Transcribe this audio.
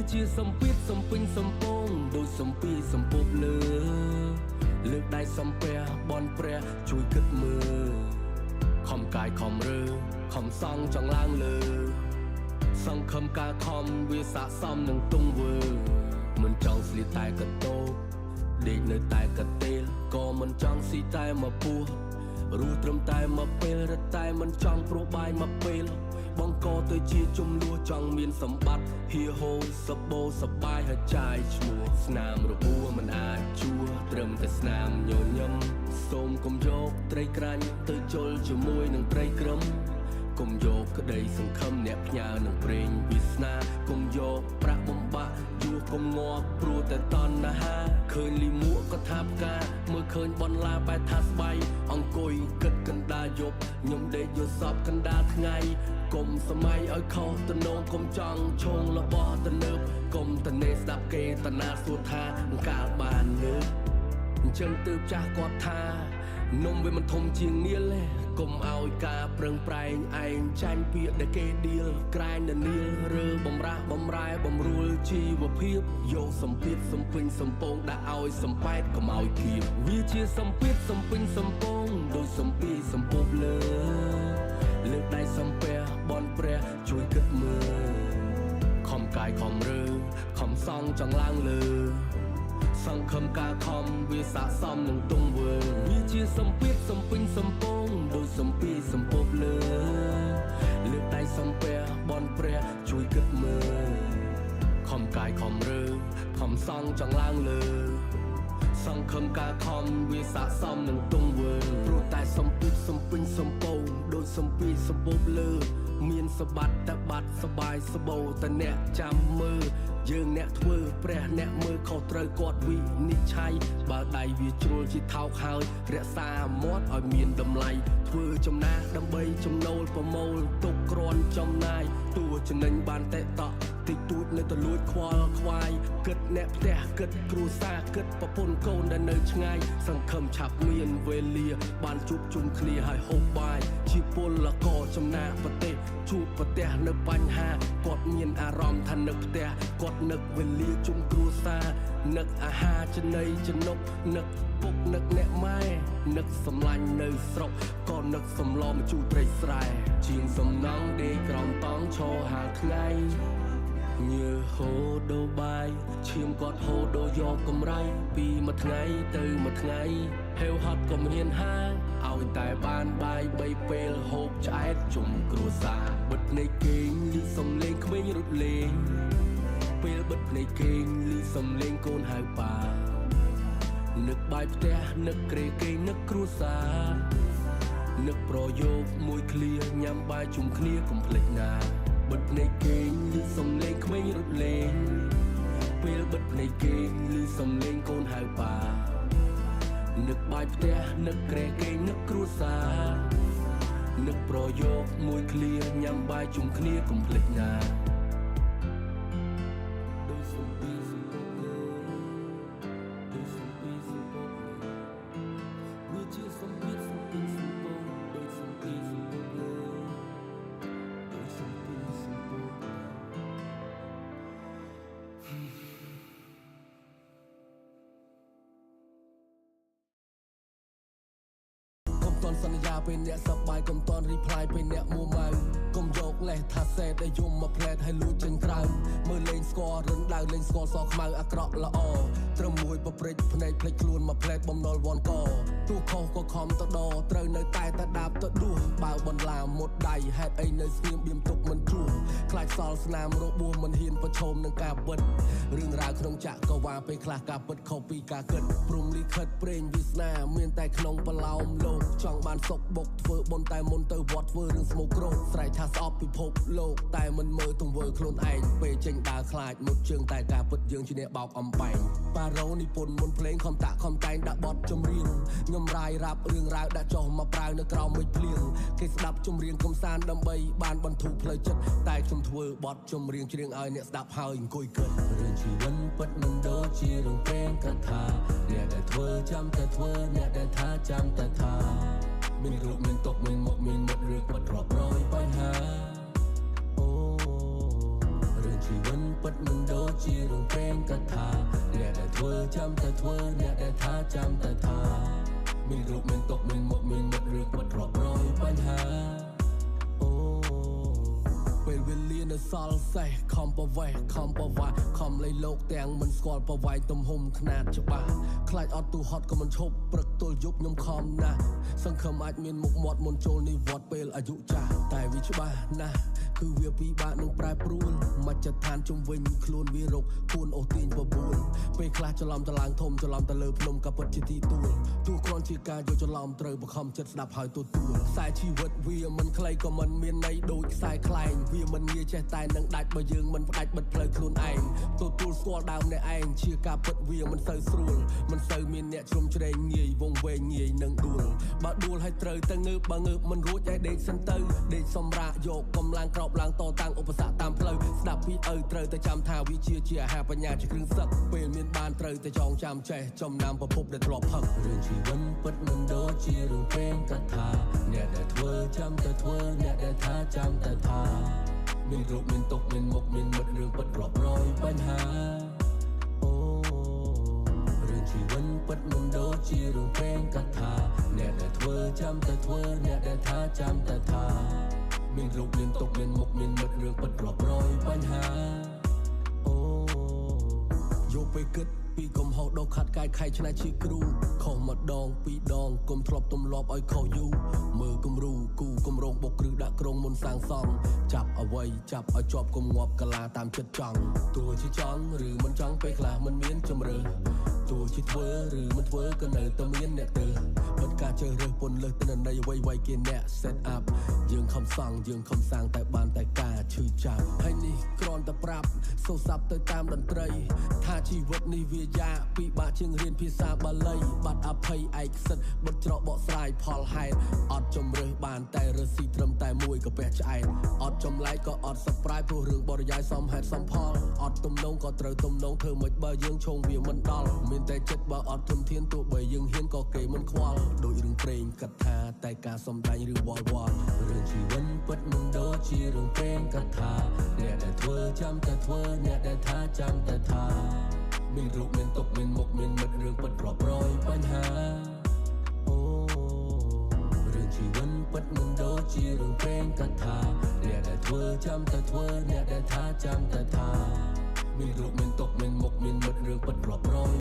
ជាសំពីតសំពេញសំពងដូចសំពីសំពប់លើលើកដៃសំពះបនព្រះជួយគិតមើលខំកាយខំរើខំសង់ចង់ឡើងលើសង្ឃឹមការខំវាស័កសមនឹងទង្វើមិនចង់ស្លៀកតែកតោដេកនៅតែកតេលក៏មិនចង់ស៊ីតែមកពោះរស់ត្រឹមតែមកពេលរត់តែមិនចង់ព្រោះបាយមកពេលបង្កទៅជាចំនួនចង់មានសម្បត្តិហៀហូសបោសបាយហើយចាយឈ្មោះស្នាមរបួសមិនអាចជួត្រឹមតែស្នាមញញឹមសូមកុំយកត្រីក្រាញ់ទៅជល់ជាមួយនឹងត្រីក្រឹមកុំយកក្តីសង្ឃឹមអ្នកផ្ញើនឹងព្រេងវាសនាកុំយកប្រាក់បំបាក់យួរកុំងាប់ព្រោះតែតណ្ហាឃើញលីមួកក៏ថាផ្កាមើលឃើញបនឡាបែបថាស្បៃអង្គុយគិតកណ្ដាលយប់ខ្ញុំដេកយល់សពកណ្ដាលថ្ងៃកុំសម័យឲ្យខុសទៅនងកុំចង់ឈងរបស់ទៅនើបកុំតនេស្ដាប់គេតណាសួរថាកាលបានលើកអញ្ចឹងទើបចាស់គាត់ថានំវាមិនធំជាងនាលទេកុំឲ្យការប្រឹងប្រែងឯងចាញ់ពាក្យដែលគេដៀលក្រែងដល់នាលរើបំរាស់បំរែបំរួលជីវភាពយកសម្ពាធសំពេញសំពងដាក់ឲ្យសំប៉ែតកុំឲ្យធៀបវាជាសម្ពាធសំពេញសំពងដូចសំពីសំពប់លើលើកដៃសំពះបនព្រះជួយគិតមើលខំកាយខំរើខំសង់ចង់ឡើងលើសង្ឃឹមការខំវាស័កសមនឹងទង្វើវាជាសម្ពាធសំពេញសំពងដូចសំពីសំពប់លើលើកដៃសំពះបនព្រះជួយគិតមើលខំកាយខំរើខំសង់ចង់ឡើងលើសង្ឃឹមការខំវាស័កសមនឹងទង្វើព្រោះតែសំពីសំពេញសំពងដូចសំពីសំពប់លើមានសបាត់តែបាត់សបាយសបោតែអ្នកចាំមើលយើងអ្នកធ្វើព្រះអ្នកមើលខុសត្រូវគាត់វិនិច្ឆ័យបើដៃវាជ្រុលជាថោកហើយរក្សាមាត់ឲ្យមានតម្លៃធ្វើចំណាដើម្បីចំណូលប្រមូលទុកគ្រាន់ចំណាយតួចំណេញបានតែតក់តិចតួចនៅតែលួចខ្វល់ខ្វាយគិតអ្នកផ្ទះគិតគ្រួសារគិតប្រពន្ធកូនដែលនៅឆ្ងាយសង្ឃឹមឆាប់មានវេលាបានជួបជុំគ្នាហើយហូបបាយជាពលករចំណាក់ប្រទេសជួបប្រទះនៅបញ្ហាគាត់មានអារម្មណ៍ថានឹកផ្ទះគាត់នឹកវេលាជុំគ្រួសារនឹកអាហារចំណីចំណុកនឹកពុកនឹកអ្នកម៉ែនឹកសម្លាញ់នៅស្រុកក៏នឹកសំឡម្ជូរត្រីស្រែជាងសំណងដេកក្រោមតង់ឈរហាលថ្ងៃញើហូរដូរបាយឈាមគាត់ហូរដូរយកកម្រៃពីមួយថ្ងៃទៅមួយថ្ងៃហេវហត់ក៏មានហាឲ្យតែបានបាយ3ពេលហូបឆ្អែតជុំគ្រួសារបិទភ្នែកគេងលឺសំឡេងក្មេងរត់លេងពេលបិទភ្នែកគេងលឺសំឡេងកូនហៅប៉ានឹកបាយផ្ទះនឹកក្រេគេងនឹកគ្រួសារនឹកប្រយោគមួយឃ្លាញ៉ាំបាយជុំគ្នាកុំភ្លេចណាបិទភ្នែកគេងលឺសំឡេងក្មេងរត់លេងពេលបិទភ្នែកគេងលឺសំឡេងកូនហៅប៉ានឹកបាយផ្ទះនឹកក្រែគេងនឹកគ្រួសារនឹកប្រយោគមួយឃ្លាញ៉ាំបាយជុំគ្នាកុំភ្លេចណាដូចសំពីសំពប់លើដូចសំពីសំពប់លើវាជាសំពីសំពីសំពប់ដូចសំពីសំពប់លើដូចសំពីសំពប់សន្យាពេលអ្នកសប្បាយកុំតន់រីផ្លាយពេលអ្នកមួម៉ៅកុំយកលេសថាសេតដែលយំមកផ្លែតឲ្យលួចចេញក្រៅមើលលេងស្គាល់រឹងដៅលេងស្គាល់សខ្មៅអាក្រក់ល្អត្រឹមមួយប្រព្រឹត្តភ្នែកភ្លេចខ្លួនមកផ្លែតបំណុលវ៉ាន់កទោះខុសក៏ខំទៅដត្រូវនៅតែដាបទៅដួសបើបន្លាមុតដៃហេតុអីនៅស្ងៀមបៀមទុកមិនគ្រោះខ្លាចសល់ស្នាមរបួសមិនហ៊ានប្រឈមនឹងការពិតរឿងរ៉ាវក្នុងចក្រវាពេលខ្លះការពិតខុសពីការគិតព្រំលិខិតព្រេងវាសនាមានតែក្នុងបឡោមលោកចង់បានសុខបុកធ្វើបុណ្យតែមុនទៅវត្តធ្វើរឿងស្មោកគ្រោកស្រែកថាស្អប់ពិភពលោកតែមិនមើលទង្វើខ្លួនឯងពេលចេញដើរខ្លាចមុតជើងតែការពិតយើងជាអ្នកបោកអំបែងប៉ារ៉ូនិពន្ធមុនភ្លេងខំតាក់ខំតែងដាក់បទចម្រៀងខ្ញុំរាយរាប់រឿងរ៉ាវដាក់ចុះមកប្រើនៅក្រោមមេឃភ្លៀងគេស្ដាប់ចម្រៀងកំសាន្តដើម្បីបានបន្ធូរផ្លូវចិត្តតែខ្ញុំធ្វើបទចម្រៀងច្រៀងឲ្យអ្នកស្ដាប់ហើយអង្គុយគិតរឿងជីវិតពិតមិនដូចជារឿងព្រេងកថាអ្នកដែលធ្វើចាំតែធ្វើអ្នកដែលថាចាំតែថាមានរូបមានតុកមានមុខមានមុតរឿងពិតរាប់រយបញ្ហាអូរឿងជី ชีวิตปิดมันโดจีเรื่องเพลงกถาเนี่ยได้เธอจำแต่เธอเนี่ยได้ท่าจำแต่ท่ามีรูปมันตกมันหมกมันหมดเรื่องมันรอบร้อยปัญหาโอ้ពេលវេលានៅសល់សេះខំប្រវេះខំប្រវាយខំលៃលោកទាំងមិនស្គាល់ប្រវាយទំហំខ្នាតច្បាស់ខ្លាចអត់ទូហត់ក៏មិនឈប់ព្រឹកទល់យប់ខ្ញុំខំណាស់សង្ឃឹមអាចមានមុខមាត់មុនចូលនិវត្តន៍ពេលអាយុចាស់តែវាច្បាស់ណាស់គឺវាពិបាកនឹងប្រែប្រួលមជ្ឈដ្ឋានជុំវិញខ្លួនវារកគួនអូសទាញបបួលពេលខ្លះច្រឡំតឡើងធំច្រឡំទៅលើភ្នំក៏ពិតជាទីទួលទោះគ្រាន់ជាការយកច្រឡំត្រូវបខំចិត្តស្ដាប់ហើយទទួលខ្សែជីវិតវាមិនខ្លីក៏មិនមានន័យដូចខ្សែខ្លែងវាមិនងាយចេះតែនឹងដាច់បើយើងមិនផ្ដាច់បិទផ្លូវខ្លួនឯងទទួលស្គាល់ដើមអ្នកឯងជាការពិតវាមិនសូវស្រួលមិនសូវមានអ្នកជ្រុំជ្រែងងាយវងវែងងាយនឹងដួលបើដួលឲ្យត្រូវតែងើបបើងើបមិនរួចឲ្យដេកសិនទៅដេកសម្រាកយកកម្លាំងក្រោបឡើងតតាំងឧបសគ្គតាមផ្លូវស្ដាប់ពីឪត្រូវតែចាំថាវាជាអាហារបញ្ញាជាគ្រឿងសឹកពេលមានបានត្រូវតែចងចាំចេះចំណាំប្រភពដែលធ្លាប់ផឹករឿងជីវិតពិតមិនដូចជារឿងពេងកថាអ្នកដែលធ្វើចាំតែធ្វើអ្នកដែលថាចាំតែថាមានរូបមានទុកមានមុខមានមិត្តរឿងពិតរាប់រយបញ្ហាអូរឿងជីវិតពិតមិនដូចជារឿងពេងកថាអ្នកដែលធ្វើចាំតែធ្វើអ្នកដែលថាចាំតែថាមានរូបមានទុកមានមុខមានមិត្តរឿងពិតរាប់រយបញ្ហាអូយកពេលគិតពីកំហុសដ៏ខាត់កាយខៃឆ្នៃជាគ្រូខុសម្ដងពីរដងកុំធ្លាប់ទម្លាប់ឲ្យខុសយូរមើលគំរូគូគម្រោងបុកគ្រឹះដាក់ក្រុងមុនសាងសង់ចាប់អ្វីចាប់ឲ្យជាប់គំងាប់កាឡាតាមចិត្តចង់ទោះជាចង់ឬមិនចង់ពេលខ្លះមិនមានជំរឿទោះជាធ្វើឬមិនធ្វើក៏នៅតែមានអ្នកទៅបិទការជ្រើសរើសពន្លឹះទៅនៃអ្វីគេអ្នក set up យើងខំសង់យើងខំសាងតែបានតែការឈឺចាប់ហើយនេះគ្រាន់តែប្រាប់សូសាប់ទៅតាមតន្ត្រីថាជីវិតនេះវាយ៉ាពិបាកជាងរៀនភាសាបាលីបាត់អភ័យឯកសិទ្ធបិទច្រកបកស្រាយផលហេតុអត់ជំរើសបានតែរើសស៊ីត្រឹមតែមួយកាពះឆ្អែតអត់ចម្លែកក៏អត់សប្រាយព្រោះរឿងបរិយាយសមហេតុសមផលអត់ទំនងក៏ត្រូវទំនងធ្វើមិនបើយើងឈងវាមិនដល់មានតែចិត្តបើអត់ធនធានទោះបីយើងហ៊ានក៏គេមិនខ្វល់ដូចរឿងព្រេងកថាតែការសំដែងឬវល់វល់រឿងជីវិតពិតមិនដូចជារឿងព្រេងកថាអ្នកដែលធ្វើចាំតែធ្វើអ្នកដែលថាចាំតែថាមានរូបមានទុកមានមុខមានមិត្តរឿងពិតរាប់រយបញ្ហាអូរឿងជីវិតពិតមិនដូចជារឿងព្រេងកថាអ្នកដែលធ្វើចាំតែធ្វើអ្នកដែលថាចាំតែថាមានរូបមានទុកមានមុខមានមិត្តរឿងពិតរាប់រយ